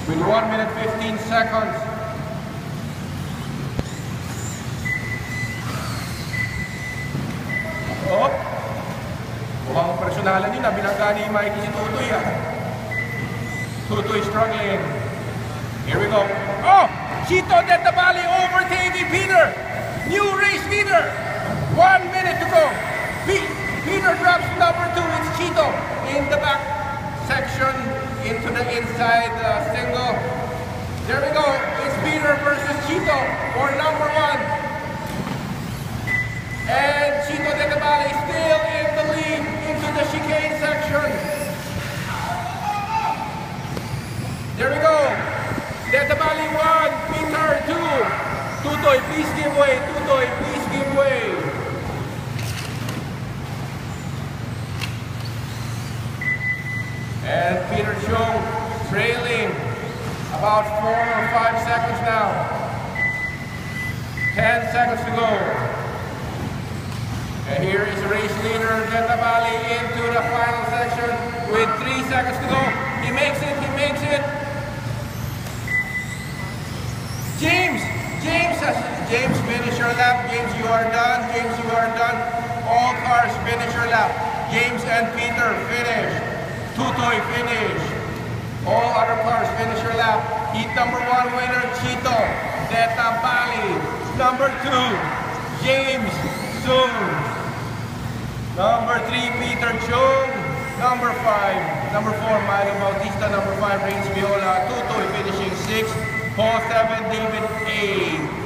with 1 minute 15 seconds. Oh, mukhang personalan yun, binangga ni Mikey si Tutoy ah. Tutoy struggling. Here we go. Oh! Chito Detabali overtaking Peter! New race leader! 1 minute to go. Peter drops number 2. It's Chito in the back section into the inside single. There we go. It's Peter versus Chito for number 1. And Chito Detabali still in the lead into the chicane section. There we go. Detabali 1, Peter 2. Tutoy, please give way. Tutoy, please give way. And Peter Chung trailing about 4 or 5 seconds now. 10 seconds to go. And here is race leader Detabali into the final section with 3 seconds to go. He makes it, he makes it. James, finish your lap. James, you are done. James, you are done. All cars, finish your lap. James and Peter, finish. Tutoy, finish. All other cars, finish your lap. Heat number 1 winner, Chito Detabali. Number 2, James Sung. Number 3, Peter Chung. Number 4, Mario Bautista. Number 5, Reigns Viola. Tutoy finishing 6th. Paul 7, David 8.